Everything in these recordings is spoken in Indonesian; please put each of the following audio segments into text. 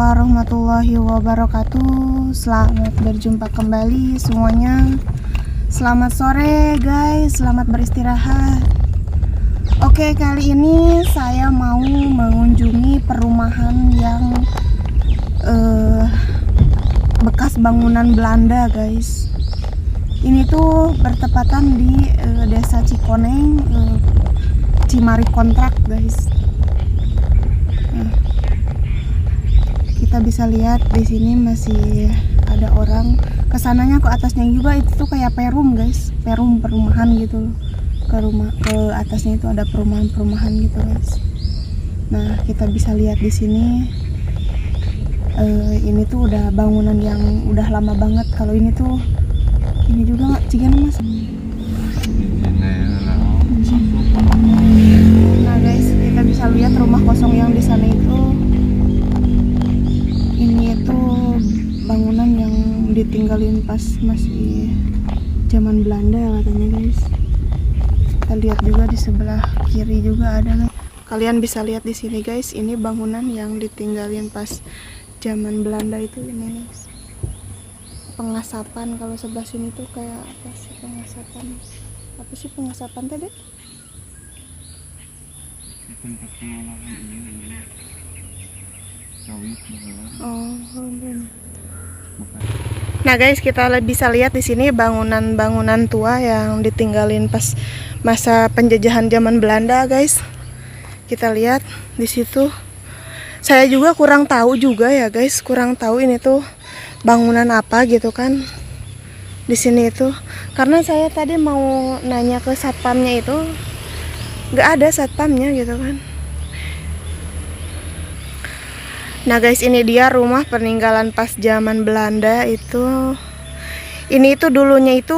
warahmatullahi wabarakatuh. Selamat berjumpa kembali semuanya. Selamat sore guys, selamat beristirahat. Oke, kali ini saya mau mengunjungi perumahan yang bekas bangunan Belanda guys. Ini tuh bertepatan di desa Cikoneng, Cimari Kontrak guys. Kita bisa lihat di sini masih ada orang. Kesananya ke atasnya juga itu tuh kayak perum guys, perumahan gitu loh. Ke atasnya itu ada perumahan gitu guys. Nah, kita bisa lihat di sini ini tuh udah bangunan yang udah lama banget. Kalau ini tuh ini juga nggak cigan mas. Nah guys, kita bisa lihat rumah kosong yang di sana itu. Ini itu bangunan yang ditinggalin pas masih zaman Belanda katanya guys. Kita lihat juga di sebelah kiri juga ada. Kalian bisa lihat di sini guys, ini bangunan yang ditinggalin pas zaman Belanda itu ini guys. Pengasapan, kalau sebelah sini tuh kayak apa sih pengasapan? Apa sih pengasapan tadi? Tempat pengolahan ini sawit Nah guys, kita bisa lihat di sini bangunan-bangunan tua yang ditinggalin pas masa penjajahan zaman Belanda guys. Kita lihat di situ. Saya juga kurang tahu juga ya guys, kurang tahu ini tuh bangunan apa gitu kan di sini itu. Karena saya tadi mau nanya ke satpamnya itu, nggak ada satpamnya gitu kan. Nah guys, ini dia rumah peninggalan pas zaman Belanda itu. Ini itu dulunya itu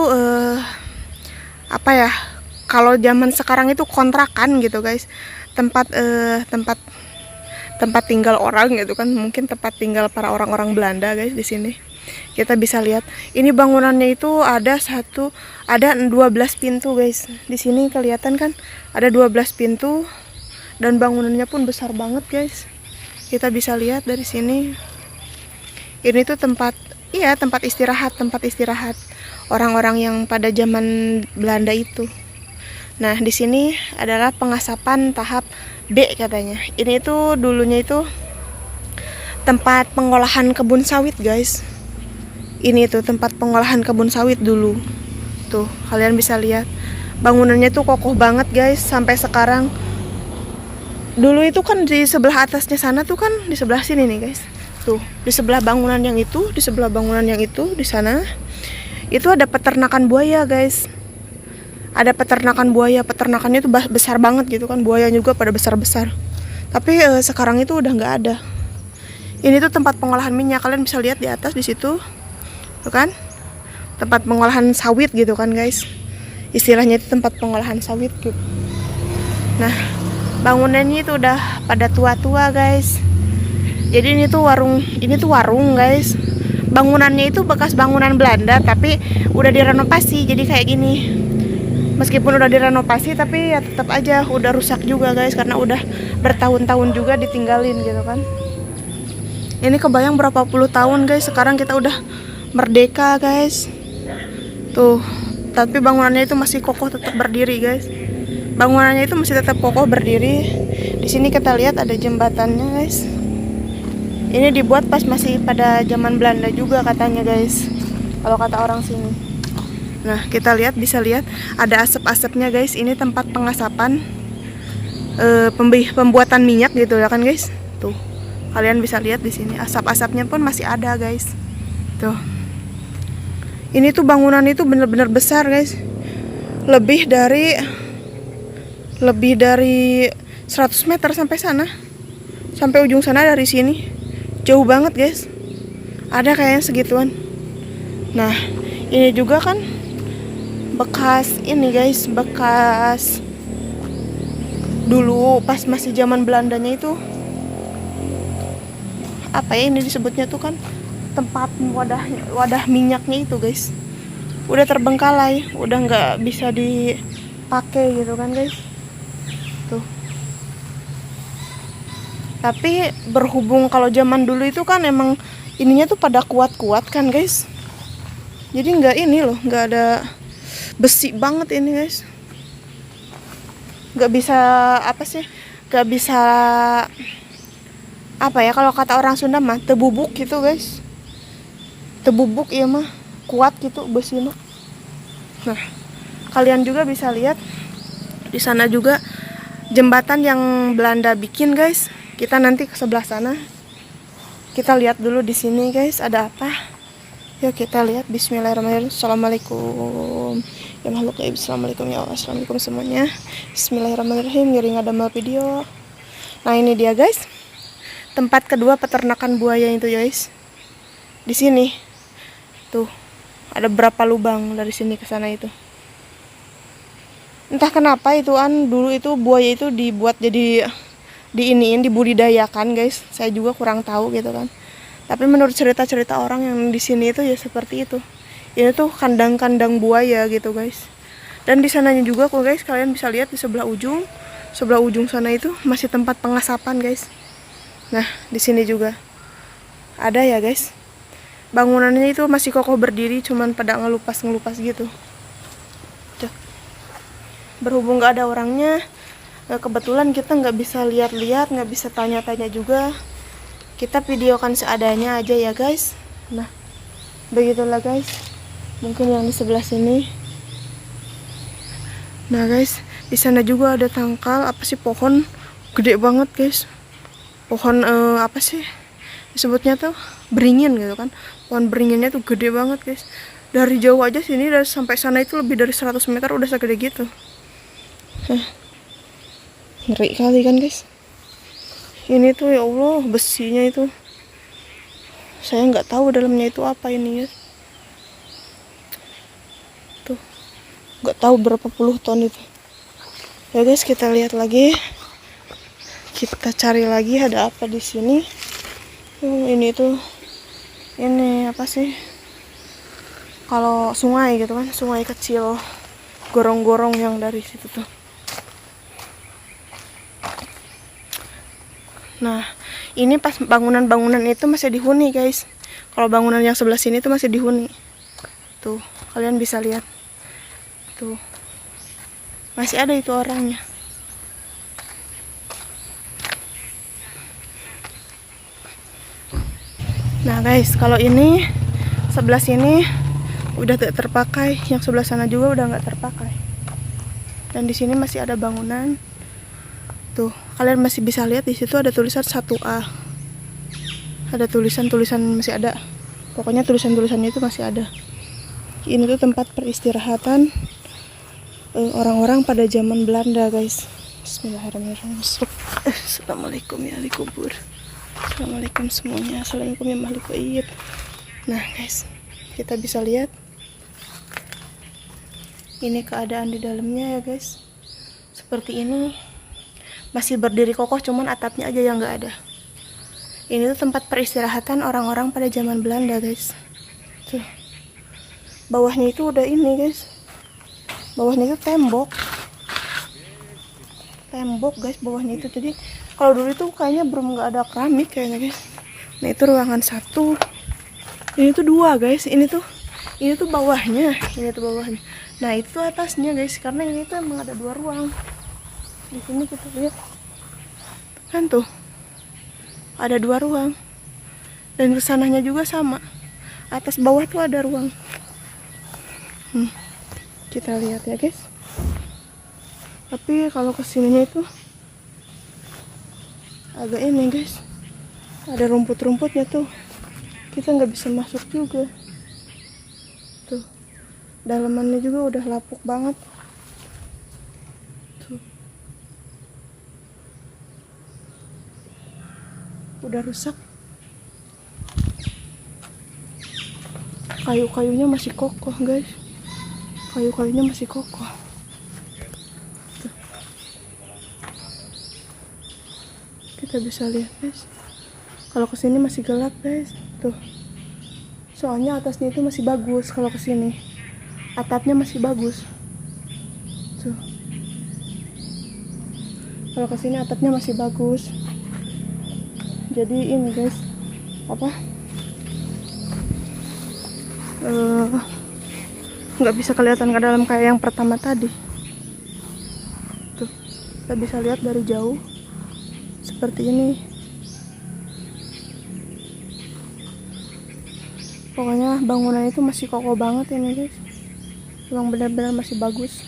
apa ya? Kalau zaman sekarang itu kontrakan gitu guys. Tempat tinggal orang gitu kan. Mungkin tempat tinggal para orang-orang Belanda guys di sini. Kita bisa lihat. Ini bangunannya itu ada 12 pintu guys. Di sini kelihatan kan ada 12 pintu dan bangunannya pun besar banget guys. Kita bisa lihat dari sini. Ini tuh tempat istirahat orang-orang yang pada zaman Belanda itu. Nah, di sini adalah pengasapan tahap B katanya. Ini tuh dulunya itu tempat pengolahan kebun sawit, guys. Ini tuh tempat pengolahan kebun sawit dulu. Tuh, kalian bisa lihat. Bangunannya tuh kokoh banget, guys, sampai sekarang. Dulu itu kan di sebelah atasnya sana tuh kan di sebelah sini nih guys. Tuh, di sebelah bangunan yang itu, di sebelah bangunan yang itu di sana. Itu ada peternakan buaya guys. Ada peternakan buaya, peternakannya itu besar banget gitu kan. Buayanya juga pada besar-besar. Tapi sekarang itu udah nggak ada. Ini tuh tempat pengolahan minyak, kalian bisa lihat di atas di situ. Tuh kan? Tempat pengolahan sawit gitu kan guys. Istilahnya itu tempat pengolahan sawit gitu. Nah, bangunannya itu udah pada tua-tua guys. Jadi ini tuh warung guys. Bangunannya itu bekas bangunan Belanda tapi udah direnovasi jadi kayak gini. Meskipun udah direnovasi tapi ya tetap aja udah rusak juga guys, karena udah bertahun-tahun juga ditinggalin gitu kan. Ini kebayang berapa puluh tahun guys, sekarang kita udah merdeka guys. Tuh, tapi bangunannya itu masih kokoh tetap berdiri guys. Bangunannya itu masih tetap kokoh berdiri. Di sini kita lihat ada jembatannya guys. Ini dibuat pas masih pada zaman Belanda juga katanya guys. Kalau kata orang sini. Nah, kita bisa lihat ada asap-asapnya guys. Ini tempat pengasapan pembuatan minyak gitu ya kan guys. Tuh. Kalian bisa lihat di sini asap-asapnya pun masih ada guys. Tuh. Ini tuh bangunan itu bener-bener besar guys. Lebih dari 100 meter sampai sana. Sampai ujung sana dari sini. Jauh banget guys. Ada kayaknya segituan. Nah, ini juga kan bekas dulu pas masih zaman Belandanya itu. Apa ya ini disebutnya tuh kan tempat wadah minyaknya itu guys. Udah terbengkalai, udah nggak bisa dipakai gitu kan guys. Tuh. Tapi berhubung kalau zaman dulu itu kan emang ininya tuh pada kuat-kuat kan guys. Jadi nggak ini loh, nggak ada besi banget ini guys. Nggak bisa apa sih? Nggak bisa apa ya, kalau kata orang Sunda mah tebubuk gitu guys. Tebubuk iya mah kuat gitu besinya. Nah, kalian juga bisa lihat di sana juga jembatan yang Belanda bikin guys. Kita nanti ke sebelah sana. Kita lihat dulu di sini guys ada apa. Yuk kita lihat. Bismillahirrahmanirrahim. Assalamualaikum ya makhluk gaib. Assalamualaikum ya Allah. Assalamualaikum semuanya. Bismillahirrahmanirrahim. Ngiring ada mal video. Nah ini dia guys, tempat kedua peternakan buaya itu guys. Di sini tuh ada berapa lubang dari sini ke sana itu. Entah kenapa dulu itu buaya itu dibuat jadi dibudidayakan guys. Saya juga kurang tahu gitu kan. Tapi menurut cerita-cerita orang yang di sini itu ya seperti itu. Ini tuh kandang-kandang buaya gitu guys. Dan di sananya juga kok guys, kalian bisa lihat di sebelah ujung sana itu masih tempat pengasapan guys. Nah, di sini juga ada ya guys. Bangunannya itu masih kokoh berdiri, cuman pada ngelupas gitu. Tuh. Berhubung gak ada orangnya, kebetulan kita nggak bisa lihat-lihat, nggak bisa tanya-tanya juga. Kita videokan seadanya aja ya guys. Nah, begitulah guys. Mungkin yang di sebelah sini. Nah guys, di sana juga ada tangkal apa sih, pohon gede banget guys. Pohon apa sih disebutnya tuh, beringin gitu kan. Pohon beringinnya tuh gede banget guys. Dari jauh aja sini, dari sampai sana itu lebih dari 100 meter udah segede gitu. Ngeri kali kan guys. Ini tuh ya Allah, besinya itu saya nggak tahu dalamnya itu apa ini ya. Tuh nggak tahu berapa puluh ton itu ya guys. Kita lihat lagi, kita cari lagi ada apa di sini. Ini tuh, ini apa sih, kalau sungai gitu kan, sungai kecil, gorong-gorong yang dari situ tuh. Nah, ini pas bangunan-bangunan itu masih dihuni guys. Kalau bangunan yang sebelah sini tuh masih dihuni. Tuh, kalian bisa lihat. Tuh. Masih ada itu orangnya. Nah guys, kalau ini sebelah sini udah tidak terpakai, yang sebelah sana juga udah nggak terpakai. Dan di sini masih ada bangunan. Tuh, kalian masih bisa lihat di situ ada tulisan 1A. Ada tulisan-tulisan masih ada. Pokoknya tulisan-tulisannya itu masih ada. Ini tuh tempat peristirahatan orang-orang pada zaman Belanda, guys. Bismillahirrahmanirrahim. Assalamualaikum ya ahli kubur. Assalamualaikum semuanya. Assalamualaikum ya makhluk gaib. Nah, guys, kita bisa lihat ini keadaan di dalamnya ya, guys. Seperti ini. Masih berdiri kokoh, cuman atapnya aja yang nggak ada. Ini tuh tempat peristirahatan orang-orang pada zaman Belanda, guys. Tuh. Bawahnya itu udah ini, guys. Bawahnya itu tembok. Tembok, guys, bawahnya itu. Jadi kalau dulu itu kayaknya belum nggak ada keramik kayaknya, guys. Nah, itu ruangan 1. Ini tuh 2, guys. Ini tuh bawahnya. Ini tuh bawahnya. Nah, itu atasnya, guys. Karena ini tuh emang ada 2 ruang. Di sini kita lihat kan tuh ada 2 ruang, dan kesananya juga sama, atas bawah tuh ada ruang. Kita lihat ya guys. Tapi kalau kesininya itu agak ini guys, ada rumput-rumputnya tuh, kita nggak bisa masuk juga. Tuh dalamannya juga udah lapuk banget. Udah rusak. Kayu-kayunya masih kokoh, guys. Kayu-kayunya masih kokoh. Tuh. Kita bisa lihat, guys. Kalau kesini masih gelap, guys. Tuh. Soalnya atasnya itu masih bagus. Kalau kesini atapnya masih bagus. Tuh. Kalau kesini atapnya masih bagus. Jadi ini guys, apa? Nggak bisa kelihatan ke dalam kayak yang pertama tadi. Tuh, kita bisa lihat dari jauh seperti ini. Pokoknya bangunan itu masih kokoh banget ini guys. Emang benar-benar masih bagus.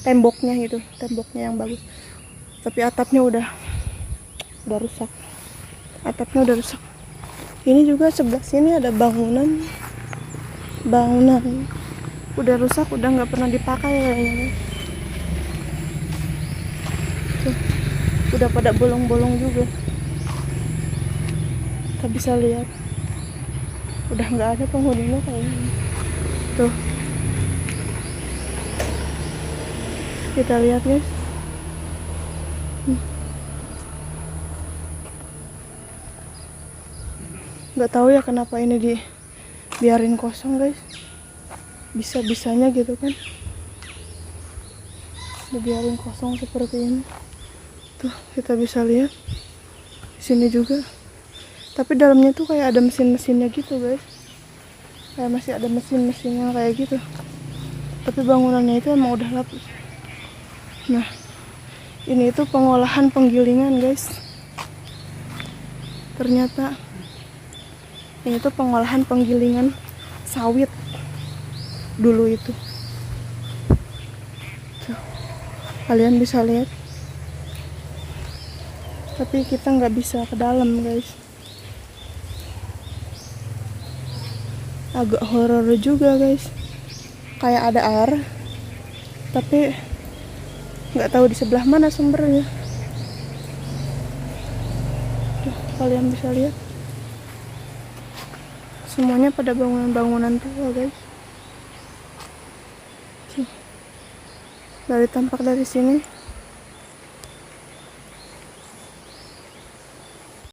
Temboknya itu, temboknya yang bagus. Tapi atapnya udah rusak. Atapnya udah rusak. Ini juga sebelah sini ada bangunan udah rusak, udah nggak pernah dipakai kayaknya. Tuh, udah pada bolong-bolong juga. Kita bisa lihat udah nggak ada penghuninya kayaknya. Tuh, kita lihat guys. Nggak tahu ya kenapa ini dibiarin kosong guys. Bisa-bisanya gitu kan dibiarin kosong seperti ini. Tuh, kita bisa lihat di sini juga. Tapi dalamnya tuh kayak ada mesin-mesinnya gitu guys. Kayak masih ada mesin-mesinnya kayak gitu. Tapi bangunannya itu emang udah lapis. Nah, ini itu pengolahan penggilingan guys. Ternyata ini tuh pengolahan penggilingan sawit dulu itu. Tuh, kalian bisa lihat. Tapi kita nggak bisa ke dalam guys. Agak horor juga guys. Kayak ada air, tapi nggak tahu di sebelah mana sumbernya. Tuh, kalian bisa lihat. Semuanya pada bangunan-bangunan tua guys. Tuh. Dari tampak dari sini